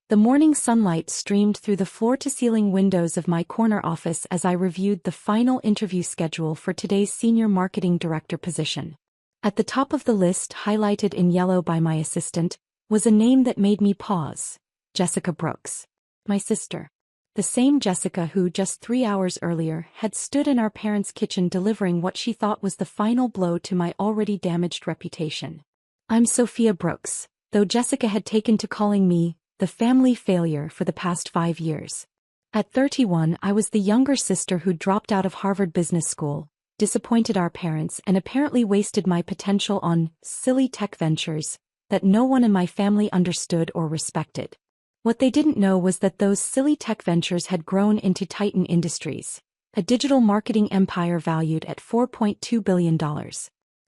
The morning sunlight streamed through the floor-to-ceiling windows of my corner office as I reviewed the final interview schedule for today's senior marketing director position. At the top of the list, highlighted in yellow by my assistant, was a name that made me pause: Jessica Brooks. My sister. The same Jessica who, just 3 hours earlier, had stood in our parents' kitchen delivering what she thought was the final blow to my already damaged reputation. I'm Sophia Brooks, though Jessica had taken to calling me the family failure for the past 5 years. At 31, I was the younger sister who dropped out of Harvard Business School, disappointed our parents, and apparently wasted my potential on silly tech ventures that no one in my family understood or respected. What they didn't know was that those silly tech ventures had grown into Titan Industries, a digital marketing empire valued at $4.2 billion.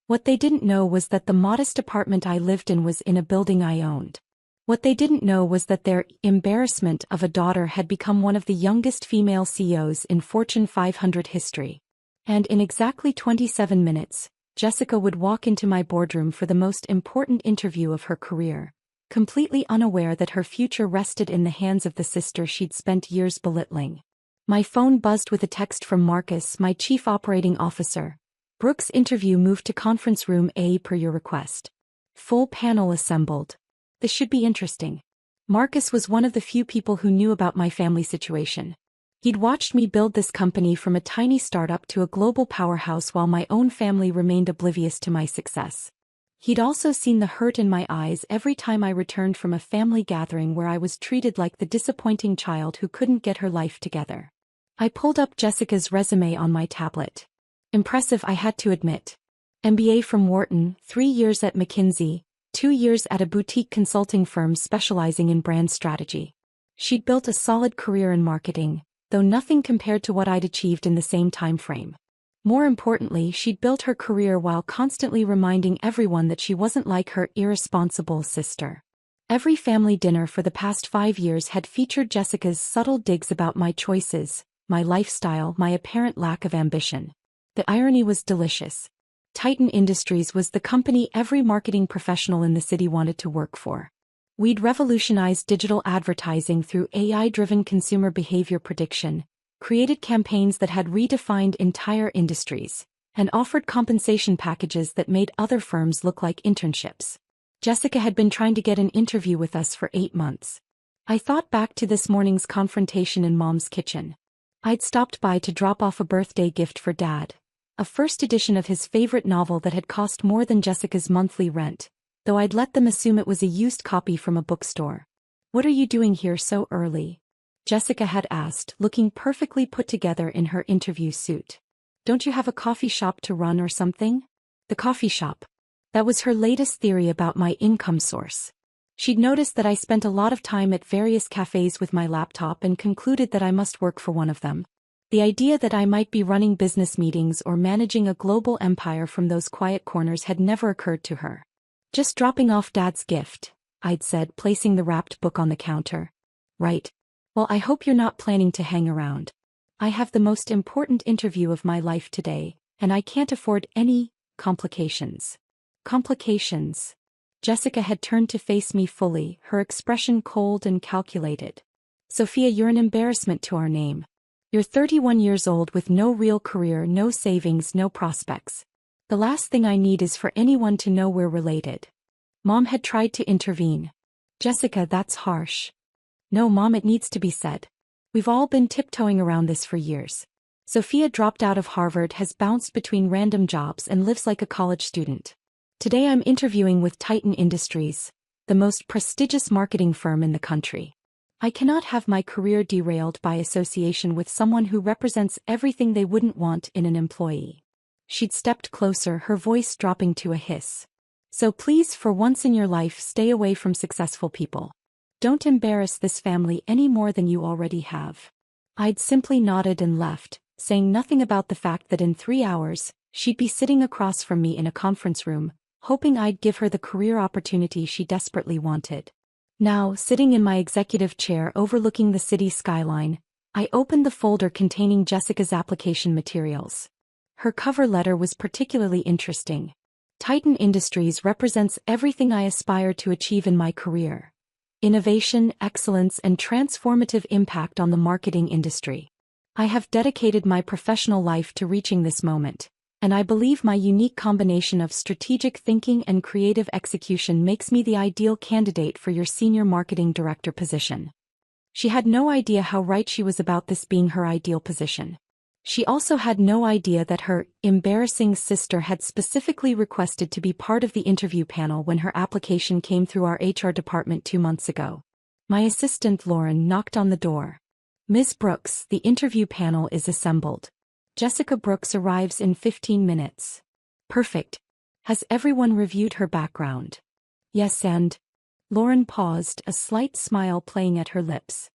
What they didn't know was that the modest apartment I lived in was in a building I owned. What they didn't know was that their embarrassment of a daughter had become one of the youngest female CEOs in Fortune 500 history. And in exactly 27 minutes, Jessica would walk into my boardroom for the most important interview of her career, completely unaware that her future rested in the hands of the sister she'd spent years belittling. My phone buzzed with a text from Marcus, my chief operating officer. Brooks' interview moved to conference room A per your request. Full panel assembled. This should be interesting. Marcus was one of the few people who knew about my family situation. He'd watched me build this company from a tiny startup to a global powerhouse while my own family remained oblivious to my success. He'd also seen the hurt in my eyes every time I returned from a family gathering where I was treated like the disappointing child who couldn't get her life together. I pulled up Jessica's resume on my tablet. Impressive, I had to admit. MBA from Wharton, 3 years at McKinsey, 2 years at a boutique consulting firm specializing in brand strategy. She'd built a solid career in marketing, though nothing compared to what I'd achieved in the same time frame. More importantly, she'd built her career while constantly reminding everyone that she wasn't like her irresponsible sister. Every family dinner for the past 5 years had featured Jessica's subtle digs about my choices, my lifestyle, my apparent lack of ambition. The irony was delicious. Titan Industries was the company every marketing professional in the city wanted to work for. We'd revolutionized digital advertising through AI-driven consumer behavior prediction, created campaigns that had redefined entire industries, and offered compensation packages that made other firms look like internships. Jessica had been trying to get an interview with us for 8 months. I thought back to this morning's confrontation in Mom's kitchen. I'd stopped by to drop off a birthday gift for Dad, a first edition of his favorite novel that had cost more than Jessica's monthly rent, though I'd let them assume it was a used copy from a bookstore. "What are you doing here so early?" Jessica had asked, looking perfectly put together in her interview suit. "Don't you have a coffee shop to run or something?" The coffee shop. That was her latest theory about my income source. She'd noticed that I spent a lot of time at various cafes with my laptop and concluded that I must work for one of them. The idea that I might be running business meetings or managing a global empire from those quiet corners had never occurred to her. "Just dropping off Dad's gift," I'd said, placing the wrapped book on the counter. "Right. Well, I hope you're not planning to hang around. I have the most important interview of my life today, and I can't afford any complications." Complications. Jessica had turned to face me fully, her expression cold and calculated. "Sophia, you're an embarrassment to our name. You're 31 years old with no real career, no savings, no prospects. The last thing I need is for anyone to know we're related." Mom had tried to intervene. "Jessica, that's harsh." "No, Mom, it needs to be said. We've all been tiptoeing around this for years. Sophia dropped out of Harvard, has bounced between random jobs, and lives like a college student. Today I'm interviewing with Titan Industries, the most prestigious marketing firm in the country. I cannot have my career derailed by association with someone who represents everything they wouldn't want in an employee." She'd stepped closer, her voice dropping to a hiss. "So please, for once in your life, stay away from successful people. Don't embarrass this family any more than you already have." I'd simply nodded and left, saying nothing about the fact that in 3 hours, she'd be sitting across from me in a conference room, hoping I'd give her the career opportunity she desperately wanted. Now, sitting in my executive chair overlooking the city skyline, I opened the folder containing Jessica's application materials. Her cover letter was particularly interesting. "Titan Industries represents everything I aspire to achieve in my career. innovation, excellence, and transformative impact on the marketing industry. I have dedicated my professional life to reaching this moment, and I believe my unique combination of strategic thinking and creative execution makes me the ideal candidate for your senior marketing director position. She had no idea how right she was about this being her ideal position. She also had no idea that her embarrassing sister had specifically requested to be part of the interview panel when her application came through our HR department 2 months ago. My assistant Lauren knocked on the door. "Ms. Brooks, the interview panel is assembled. Jessica Brooks arrives in 15 minutes. Perfect. Has everyone reviewed her background?" "Yes, and..." Lauren paused, a slight smile playing at her lips.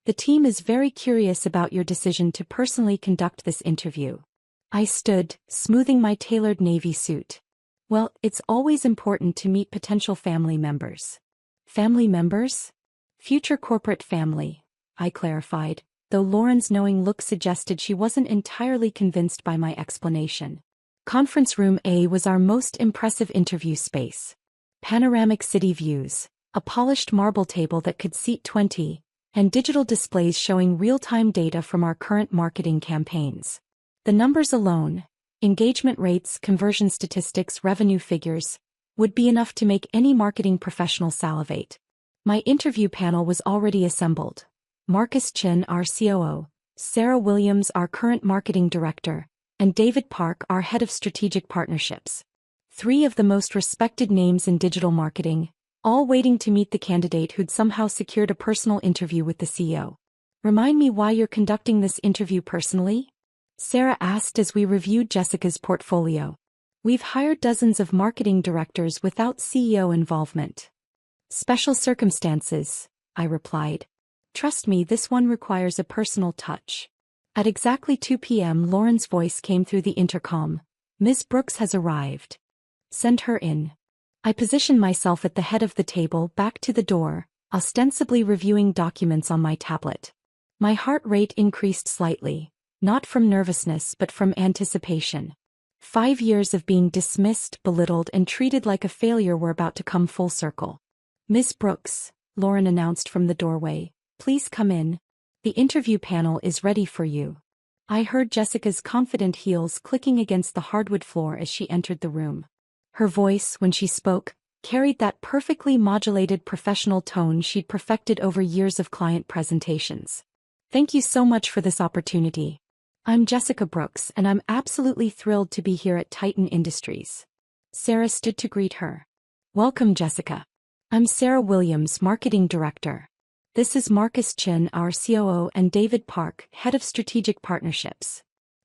"The team is very curious about your decision to personally conduct this interview." I stood, smoothing my tailored navy suit. "Well, it's always important to meet potential family members." "Family members?" "Future corporate family," I clarified, though Lauren's knowing look suggested she wasn't entirely convinced by my explanation. Conference Room A was our most impressive interview space. Panoramic city views, a polished marble table that could seat 20, and digital displays showing real-time data from our current marketing campaigns. The numbers alone, engagement rates, conversion statistics, revenue figures, would be enough to make any marketing professional salivate. My interview panel was already assembled. Marcus Chin, our COO, Sarah Williams, our current marketing director, and David Park, our head of strategic partnerships. 3 of the most respected names in digital marketing, all waiting to meet the candidate who'd somehow secured a personal interview with the CEO. "Remind me why you're conducting this interview personally?" Sarah asked as we reviewed Jessica's portfolio. "We've hired dozens of marketing directors without CEO involvement." "Special circumstances," I replied. "Trust me, this one requires a personal touch." At exactly 2 p.m. Lauren's voice came through the intercom. "Ms. Brooks has arrived. Send her in." I positioned myself at the head of the table, back to the door, ostensibly reviewing documents on my tablet. My heart rate increased slightly, not from nervousness but from anticipation. 5 years of being dismissed, belittled, and treated like a failure were about to come full circle. "Miss Brooks," Lauren announced from the doorway, "please come in. The interview panel is ready for you." I heard Jessica's confident heels clicking against the hardwood floor as she entered the room. Her voice, when she spoke, carried that perfectly modulated professional tone she'd perfected over years of client presentations. "Thank you so much for this opportunity. I'm Jessica Brooks, and I'm absolutely thrilled to be here at Titan Industries." Sarah stood to greet her. "Welcome, Jessica. I'm Sarah Williams, Marketing Director. This is Marcus Chin, our COO, and David Park, Head of Strategic Partnerships."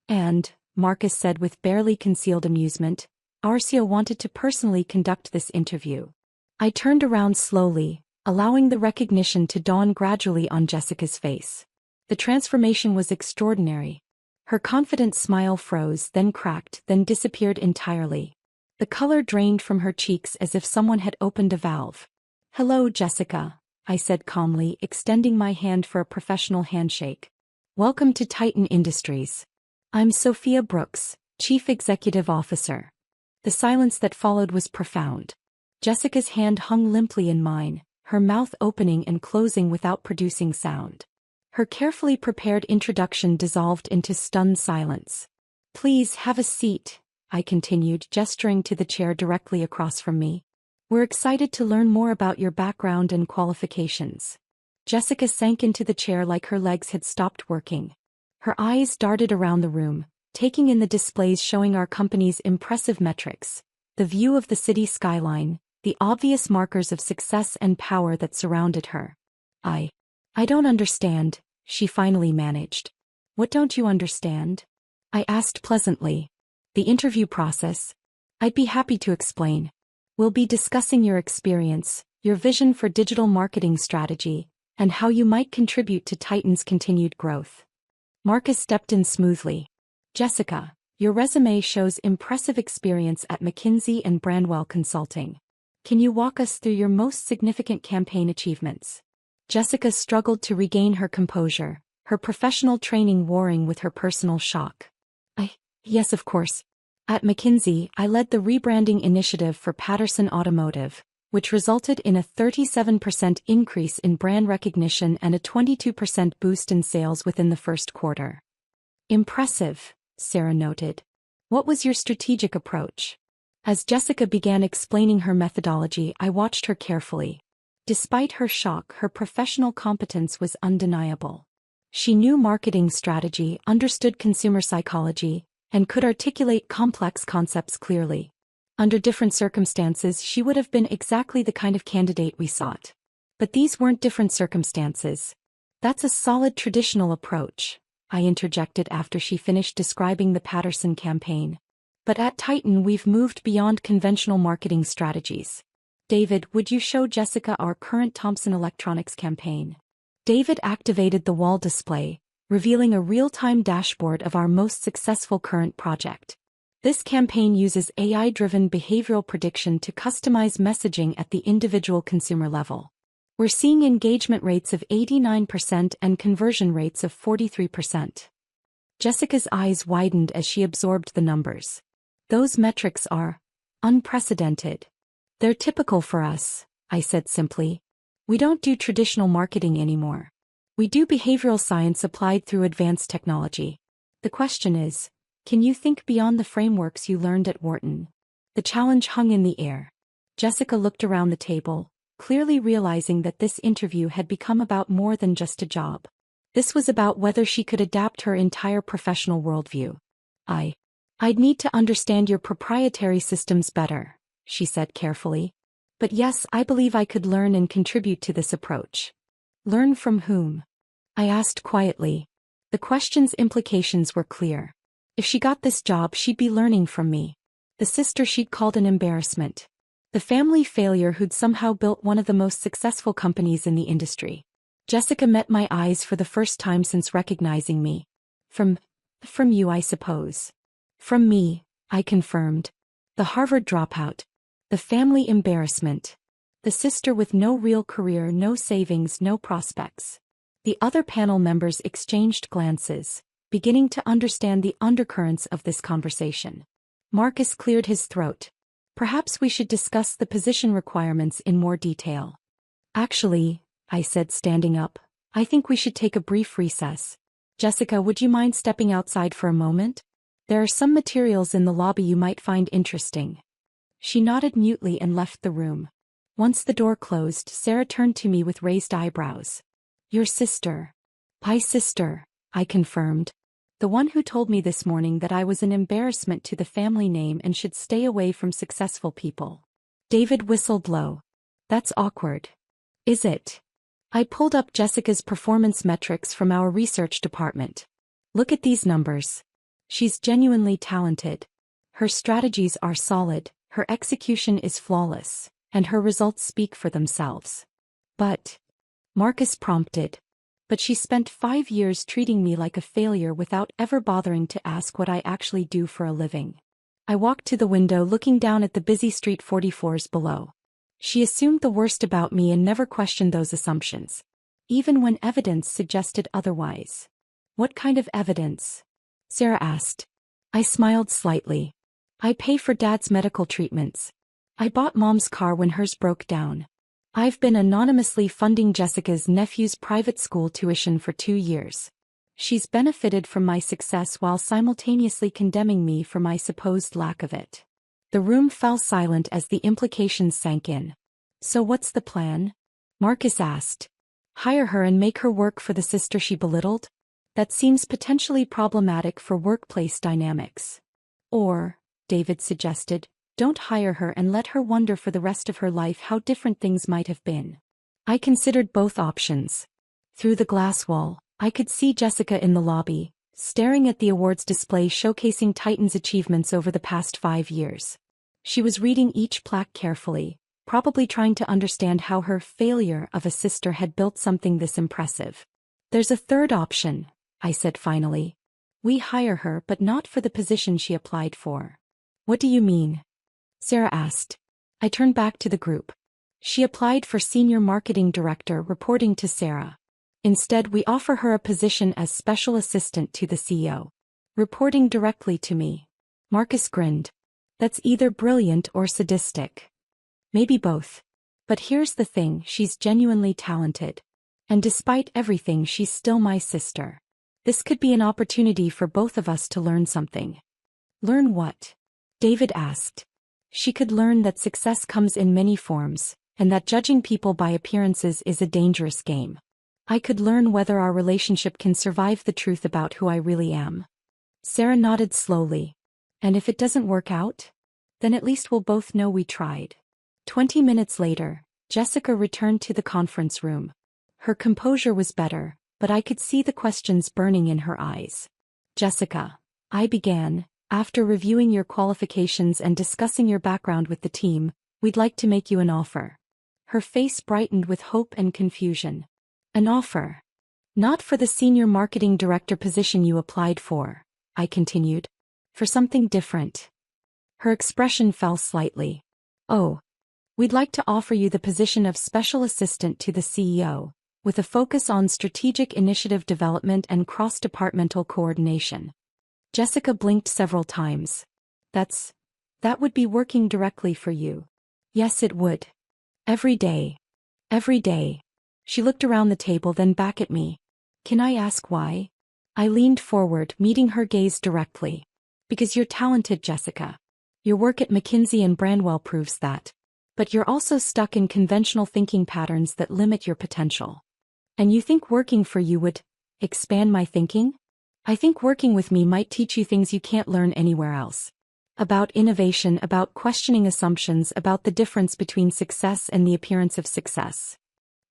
"And," Marcus said with barely concealed amusement, "our CEO wanted to personally conduct this interview." I turned around slowly, allowing the recognition to dawn gradually on Jessica's face. The transformation was extraordinary. Her confident smile froze, then cracked, then disappeared entirely. The color drained from her cheeks as if someone had opened a valve. "Hello, Jessica," I said calmly, extending my hand for a professional handshake. "Welcome to Titan Industries. I'm Sophia Brooks, Chief Executive Officer." The silence that followed was profound. Jessica's hand hung limply in mine, her mouth opening and closing without producing sound. Her carefully prepared introduction dissolved into stunned silence. "Please have a seat," I continued, gesturing to the chair directly across from me. "We're excited to learn more about your background and qualifications." Jessica sank into the chair like her legs had stopped working. Her eyes darted around the room, taking in the displays showing our company's impressive metrics, the view of the city skyline, the obvious markers of success and power that surrounded her. I don't understand," she finally managed. "What don't you understand?" I asked pleasantly. "The interview process. I'd be happy to explain. We'll be discussing your experience, your vision for digital marketing strategy, and how you might contribute to Titan's continued growth." Marcus stepped in smoothly. "Jessica, your resume shows impressive experience at McKinsey and Brandwell Consulting. Can you walk us through your most significant campaign achievements?" Jessica struggled to regain her composure, her professional training warring with her personal shock. Yes, of course. At McKinsey, I led the rebranding initiative for Patterson Automotive, which resulted in a 37% increase in brand recognition and a 22% boost in sales within the first quarter. Impressive, Sarah noted. What was your strategic approach? As Jessica began explaining her methodology, I watched her carefully. Despite her shock, her professional competence was undeniable. She knew marketing strategy, understood consumer psychology, and could articulate complex concepts clearly. Under different circumstances, she would have been exactly the kind of candidate we sought. But these weren't different circumstances. That's a solid traditional approach, I interjected after she finished describing the Patterson campaign. But at Titan, we've moved beyond conventional marketing strategies. David, would you show Jessica our current Thomson Electronics campaign? David activated the wall display, revealing a real-time dashboard of our most successful current project. This campaign uses AI-driven behavioral prediction to customize messaging at the individual consumer level. We're seeing engagement rates of 89% and conversion rates of 43%. Jessica's eyes widened as she absorbed the numbers. Those metrics are unprecedented. They're typical for us, I said simply. We don't do traditional marketing anymore. We do behavioral science applied through advanced technology. The question is, can you think beyond the frameworks you learned at Wharton? The challenge hung in the air. Jessica looked around the table, clearly realizing that this interview had become about more than just a job. This was about whether she could adapt her entire professional worldview. I'd need to understand your proprietary systems better, she said carefully. But yes, I believe I could learn and contribute to this approach. Learn from whom? I asked quietly. The question's implications were clear. If she got this job, she'd be learning from me. The sister she'd called an embarrassment. The family failure who'd somehow built one of the most successful companies in the industry. Jessica met my eyes for the first time since recognizing me. From you, I suppose. From me, I confirmed. The Harvard dropout. The family embarrassment. The sister with no real career, no savings, no prospects. The other panel members exchanged glances, beginning to understand the undercurrents of this conversation. Marcus cleared his throat. Perhaps we should discuss the position requirements in more detail. Actually, I said, standing up, I think we should take a brief recess. Jessica, would you mind stepping outside for a moment? There are some materials in the lobby you might find interesting. She nodded mutely and left the room. Once the door closed, Sarah turned to me with raised eyebrows. Your sister. My sister, I confirmed. The one who told me this morning that I was an embarrassment to the family name and should stay away from successful people. David whistled low. That's awkward. Is it? I pulled up Jessica's performance metrics from our research department. Look at these numbers. She's genuinely talented. Her strategies are solid, her execution is flawless, and her results speak for themselves. But, Marcus prompted. But she spent 5 years treating me like a failure without ever bothering to ask what I actually do for a living. I walked to the window, looking down at the busy street 44s below. She assumed the worst about me and never questioned those assumptions, even when evidence suggested otherwise. What kind of evidence? Sarah asked. I smiled slightly. I pay for Dad's medical treatments. I bought Mom's car when hers broke down. I've been anonymously funding Jessica's nephew's private school tuition for 2 years. She's benefited from my success while simultaneously condemning me for my supposed lack of it. The room fell silent as the implications sank in. So what's the plan? Marcus asked. Hire her and make her work for the sister she belittled? That seems potentially problematic for workplace dynamics. Or, David suggested, don't hire her and let her wonder for the rest of her life how different things might have been. I considered both options. Through the glass wall, I could see Jessica in the lobby, staring at the awards display showcasing Titan's achievements over the past 5 years. She was reading each plaque carefully, probably trying to understand how her failure of a sister had built something this impressive. There's a third option, I said finally. We hire her, but not for the position she applied for. What do you mean? Sarah asked. I turned back to the group. She applied for Senior Marketing Director, reporting to Sarah. Instead, we offer her a position as Special Assistant to the CEO, reporting directly to me. Marcus grinned. That's either brilliant or sadistic. Maybe both. But here's the thing, she's genuinely talented. And despite everything, she's still my sister. This could be an opportunity for both of us to learn something. Learn what? David asked. She could learn that success comes in many forms, and that judging people by appearances is a dangerous game. I could learn whether our relationship can survive the truth about who I really am. Sarah nodded slowly. And if it doesn't work out? Then at least we'll both know we tried. 20 minutes later, Jessica returned to the conference room. Her composure was better, but I could see the questions burning in her eyes. Jessica, I began, after reviewing your qualifications and discussing your background with the team, we'd like to make you an offer. Her face brightened with hope and confusion. An offer? Not for the senior marketing director position you applied for, I continued. For something different. Her expression fell slightly. Oh. We'd like to offer you the position of special assistant to the CEO, with a focus on strategic initiative development and cross-departmental coordination. Jessica blinked several times. That would be working directly for you. Yes, it would. Every day. Every day. She looked around the table, then back at me. Can I ask why? I leaned forward, meeting her gaze directly. Because you're talented, Jessica. Your work at McKinsey and Brandwell proves that. But you're also stuck in conventional thinking patterns that limit your potential. And you think working for you would expand my thinking? I think working with me might teach you things you can't learn anywhere else. About innovation, about questioning assumptions, about the difference between success and the appearance of success.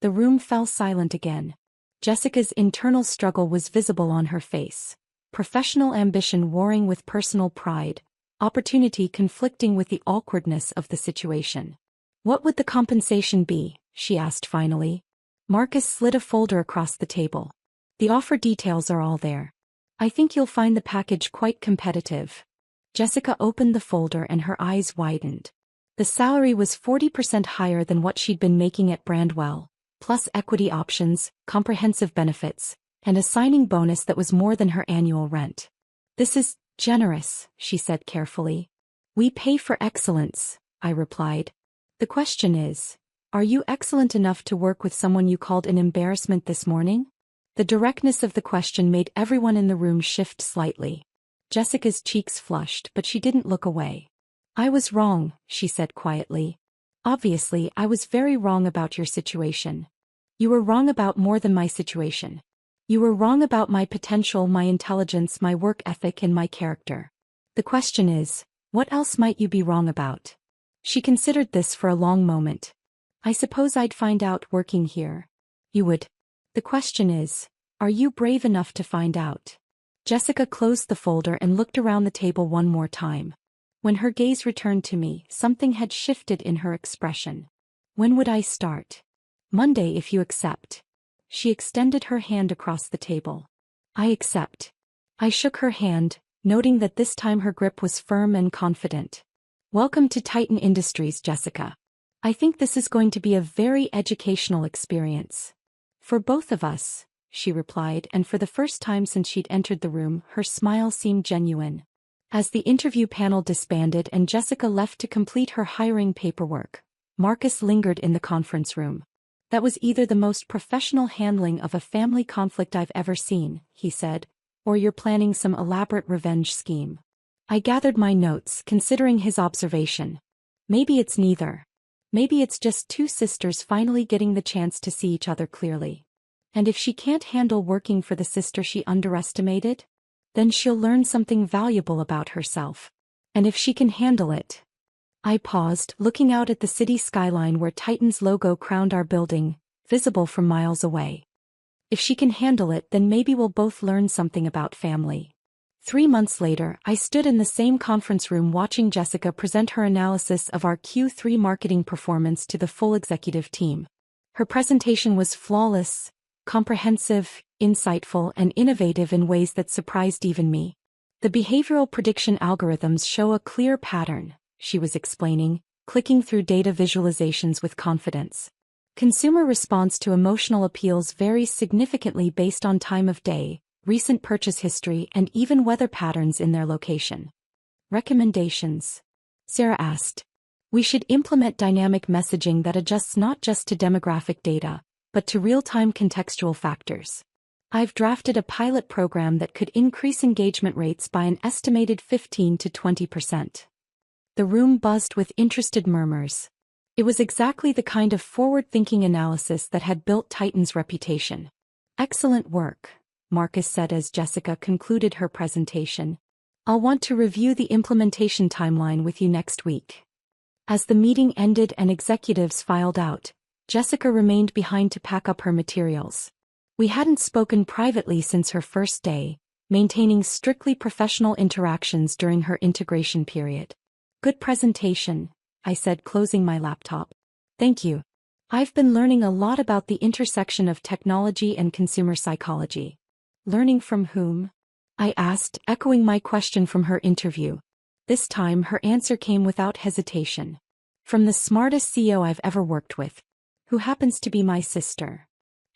The room fell silent again. Jessica's internal struggle was visible on her face. Professional ambition warring with personal pride, opportunity conflicting with the awkwardness of the situation. What would the compensation be? She asked finally. Marcus slid a folder across the table. The offer details are all there. I think you'll find the package quite competitive. Jessica opened the folder and her eyes widened. The salary was 40% higher than what she'd been making at Brandwell, plus equity options, comprehensive benefits, and a signing bonus that was more than her annual rent. This is generous, she said carefully. We pay for excellence, I replied. The question is, are you excellent enough to work with someone you called an embarrassment this morning? The directness of the question made everyone in the room shift slightly. Jessica's cheeks flushed, but she didn't look away. I was wrong, she said quietly. Obviously, I was very wrong about your situation. You were wrong about more than my situation. You were wrong about my potential, my intelligence, my work ethic, and my character. The question is, what else might you be wrong about? She considered this for a long moment. I suppose I'd find out working here. You would. The question is, are you brave enough to find out? Jessica closed the folder and looked around the table one more time. When her gaze returned to me, something had shifted in her expression. When would I start? Monday if you accept. She extended her hand across the table. I accept. I shook her hand, noting that this time her grip was firm and confident. Welcome to Titan Industries, Jessica. I think this is going to be a very educational experience. For both of us, she replied, and for the first time since she'd entered the room, her smile seemed genuine. As the interview panel disbanded and Jessica left to complete her hiring paperwork, Marcus lingered in the conference room. That was either the most professional handling of a family conflict I've ever seen, he said, or you're planning some elaborate revenge scheme. I gathered my notes, considering his observation. Maybe it's neither. Maybe it's just two sisters finally getting the chance to see each other clearly. And if she can't handle working for the sister she underestimated, then she'll learn something valuable about herself. And if she can handle it. I paused, looking out at the city skyline where Titan's logo crowned our building, visible from miles away. If she can handle it, then maybe we'll both learn something about family. 3 months later, I stood in the same conference room watching Jessica present her analysis of our Q3 marketing performance to the full executive team. Her presentation was flawless, comprehensive, insightful, and innovative in ways that surprised even me. The behavioral prediction algorithms show a clear pattern, she was explaining, clicking through data visualizations with confidence. Consumer response to emotional appeals varies significantly based on time of day, recent purchase history, and even weather patterns in their location. Recommendations? Sarah asked. We should implement dynamic messaging that adjusts not just to demographic data, but to real-time contextual factors. I've drafted a pilot program that could increase engagement rates by an estimated 15 to 20%. The room buzzed with interested murmurs. It was exactly the kind of forward-thinking analysis that had built Titan's reputation. Excellent work, Marcus said as Jessica concluded her presentation. I'll want to review the implementation timeline with you next week. As the meeting ended and executives filed out, Jessica remained behind to pack up her materials. We hadn't spoken privately since her first day, maintaining strictly professional interactions during her integration period. Good presentation, I said, closing my laptop. Thank you. I've been learning a lot about the intersection of technology and consumer psychology. Learning from whom? I asked, echoing my question from her interview. This time her answer came without hesitation. From the smartest CEO I've ever worked with, who happens to be my sister.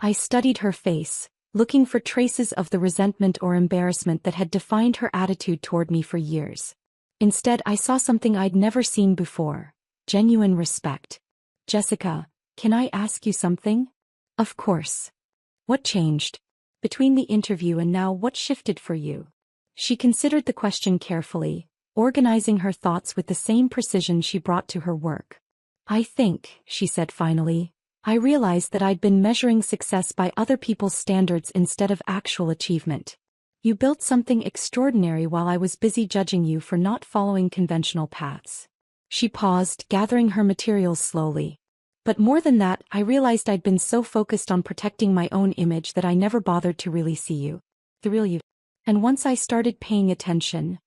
I studied her face, looking for traces of the resentment or embarrassment that had defined her attitude toward me for years. Instead, I saw something I'd never seen before: genuine respect. Jessica, can I ask you something? Of course. What changed? Between the interview and now, what shifted for you? She considered the question carefully, organizing her thoughts with the same precision she brought to her work. I think, she said finally, I realized that I'd been measuring success by other people's standards instead of actual achievement. You built something extraordinary while I was busy judging you for not following conventional paths. She paused, gathering her materials slowly. But more than that, I realized I'd been so focused on protecting my own image that I never bothered to really see you. The real you. And once I started paying attention,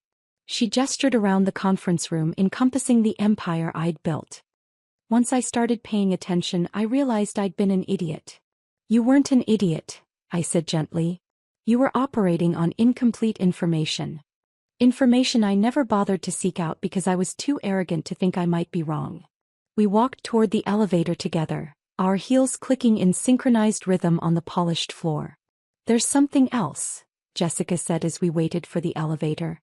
she gestured around the conference room, encompassing the empire I'd built. Once I started paying attention, I realized I'd been an idiot. You weren't an idiot, I said gently. You were operating on incomplete information. Information I never bothered to seek out because I was too arrogant to think I might be wrong. We walked toward the elevator together, our heels clicking in synchronized rhythm on the polished floor. There's something else, Jessica said as we waited for the elevator.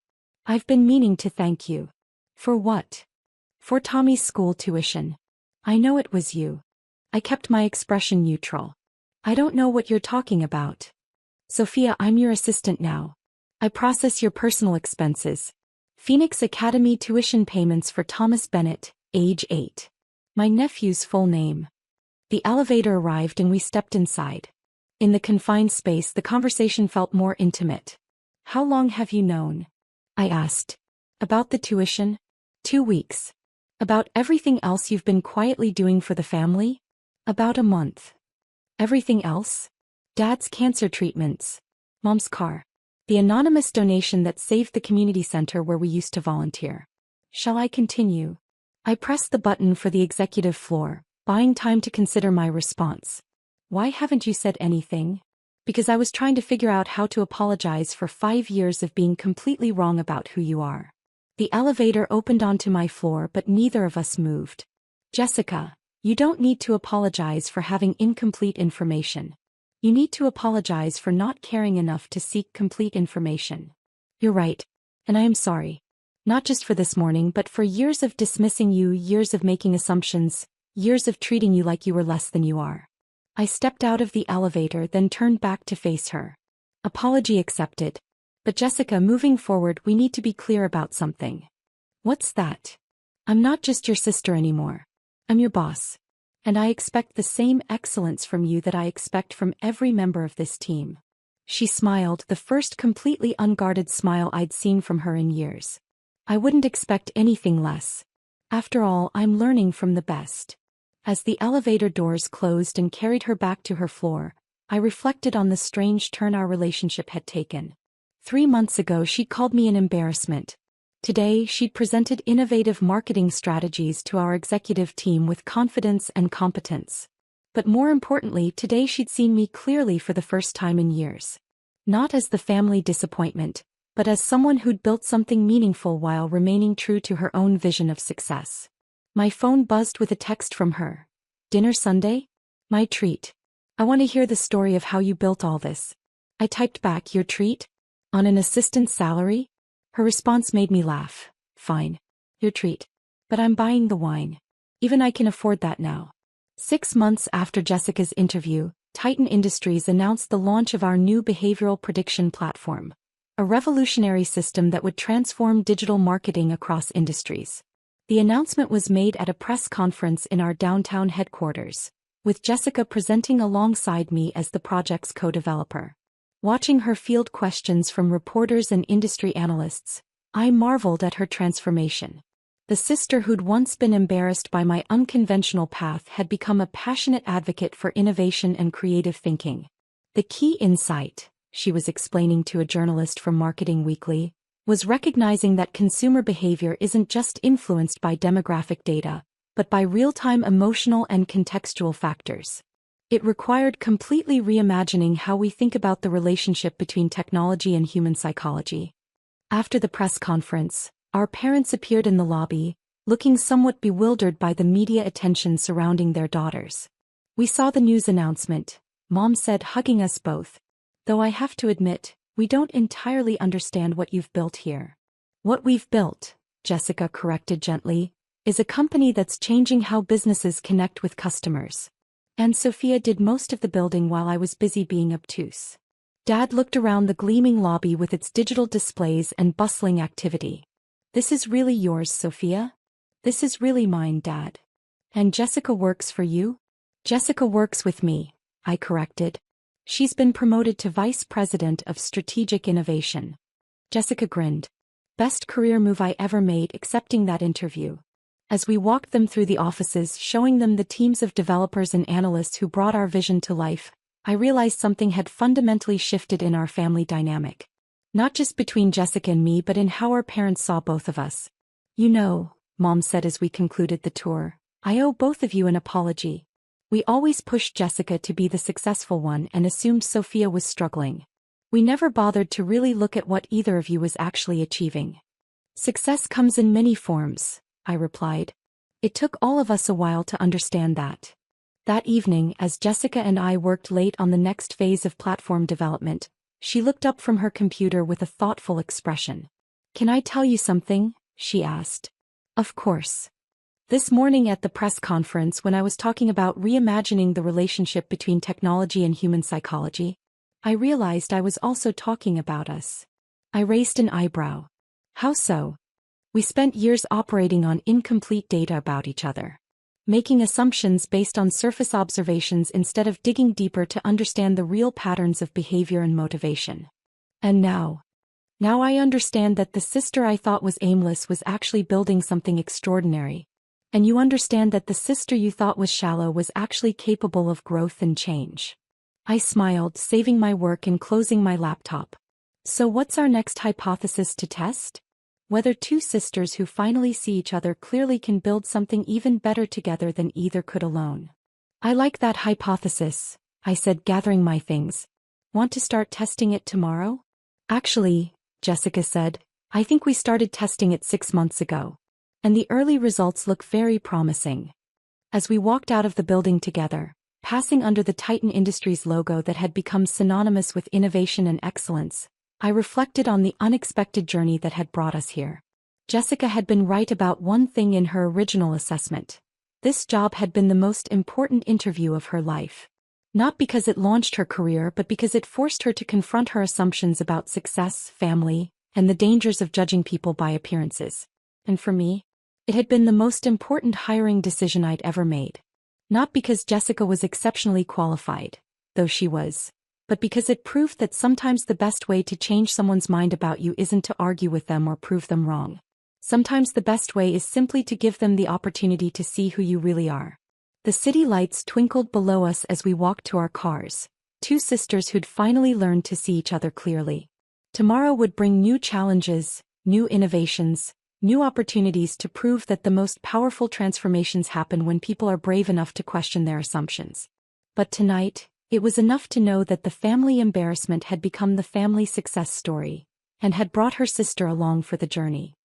I've been meaning to thank you. For what? For Tommy's school tuition. I know it was you. I kept my expression neutral. I don't know what you're talking about. Sophia, I'm your assistant now. I process your personal expenses. Phoenix Academy tuition payments for Thomas Bennett, age 8. My nephew's full name. The elevator arrived and we stepped inside. In the confined space, the conversation felt more intimate. How long have you known? I asked. About the tuition? 2 weeks. About everything else you've been quietly doing for the family? About a month. Everything else? Dad's cancer treatments. Mom's car. The anonymous donation that saved the community center where we used to volunteer. Shall I continue? I pressed the button for the executive floor, buying time to consider my response. Why haven't you said anything? Because I was trying to figure out how to apologize for 5 years of being completely wrong about who you are. The elevator opened onto my floor, but neither of us moved. Jessica, you don't need to apologize for having incomplete information. You need to apologize for not caring enough to seek complete information. You're right, and I am sorry. Not just for this morning, but for years of dismissing you, years of making assumptions, years of treating you like you were less than you are. I stepped out of the elevator, then turned back to face her. Apology accepted. But Jessica, moving forward, we need to be clear about something. What's that? I'm not just your sister anymore. I'm your boss. And I expect the same excellence from you that I expect from every member of this team. She smiled, the first completely unguarded smile I'd seen from her in years. I wouldn't expect anything less. After all, I'm learning from the best. As the elevator doors closed and carried her back to her floor, I reflected on the strange turn our relationship had taken. 3 months ago she'd called me an embarrassment. Today she'd presented innovative marketing strategies to our executive team with confidence and competence. But more importantly, today she'd seen me clearly for the first time in years. Not as the family disappointment, but as someone who'd built something meaningful while remaining true to her own vision of success. My phone buzzed with a text from her. Dinner Sunday? My treat. I want to hear the story of how you built all this. I typed back, your treat? On an assistant's salary? Her response made me laugh. Fine. Your treat. But I'm buying the wine. Even I can afford that now. 6 months after Jessica's interview, Titan Industries announced the launch of our new behavioral prediction platform, a revolutionary system that would transform digital marketing across industries. The announcement was made at a press conference in our downtown headquarters, with Jessica presenting alongside me as the project's co-developer. Watching her field questions from reporters and industry analysts, I marveled at her transformation. The sister who'd once been embarrassed by my unconventional path had become a passionate advocate for innovation and creative thinking. The key insight, she was explaining to a journalist from Marketing Weekly, was recognizing that consumer behavior isn't just influenced by demographic data, but by real-time emotional and contextual factors. It required completely reimagining how we think about the relationship between technology and human psychology. After the press conference, our parents appeared in the lobby, looking somewhat bewildered by the media attention surrounding their daughters. "We saw the news announcement," Mom said, hugging us both. "Though I have to admit, we don't entirely understand what you've built here." "What we've built," Jessica corrected gently, "is a company that's changing how businesses connect with customers." And Sophia did most of the building while I was busy being obtuse. Dad looked around the gleaming lobby with its digital displays and bustling activity. "This is really yours, Sophia?" "This is really mine, Dad." "And Jessica works for you?" "Jessica works with me," I corrected. "She's been promoted to Vice President of Strategic Innovation." Jessica grinned. "Best career move I ever made, accepting that interview." As we walked them through the offices, showing them the teams of developers and analysts who brought our vision to life, I realized something had fundamentally shifted in our family dynamic. Not just between Jessica and me, but in how our parents saw both of us. "You know," Mom said as we concluded the tour, "I owe both of you an apology. We always pushed Jessica to be the successful one and assumed Sophia was struggling. We never bothered to really look at what either of you was actually achieving." "Success comes in many forms," I replied. "It took all of us a while to understand that." That evening, as Jessica and I worked late on the next phase of platform development, she looked up from her computer with a thoughtful expression. "Can I tell you something?" she asked. "Of course." This morning at the press conference, when I was talking about reimagining the relationship between technology and human psychology, I realized I was also talking about us. I raised an eyebrow. "How so?" "We spent years operating on incomplete data about each other, making assumptions based on surface observations instead of digging deeper to understand the real patterns of behavior and motivation. And now I understand that the sister I thought was aimless was actually building something extraordinary. And you understand that the sister you thought was shallow was actually capable of growth and change." I smiled, saving my work and closing my laptop. "So what's our next hypothesis to test? Whether two sisters who finally see each other clearly can build something even better together than either could alone." "I like that hypothesis," I said, gathering my things. "Want to start testing it tomorrow?" "Actually," Jessica said, "I think we started testing it 6 months ago. And the early results look very promising." As we walked out of the building together, passing under the Titan Industries logo that had become synonymous with innovation and excellence, I reflected on the unexpected journey that had brought us here. Jessica had been right about one thing in her original assessment. This job had been the most important interview of her life. Not because it launched her career, but because it forced her to confront her assumptions about success, family, and the dangers of judging people by appearances. And for me, it had been the most important hiring decision I'd ever made. Not because Jessica was exceptionally qualified, though she was, but because it proved that sometimes the best way to change someone's mind about you isn't to argue with them or prove them wrong. Sometimes the best way is simply to give them the opportunity to see who you really are. The city lights twinkled below us as we walked to our cars, two sisters who'd finally learned to see each other clearly. Tomorrow would bring new challenges, new innovations, new opportunities to prove that the most powerful transformations happen when people are brave enough to question their assumptions. But tonight, it was enough to know that the family embarrassment had become the family success story, and had brought her sister along for the journey.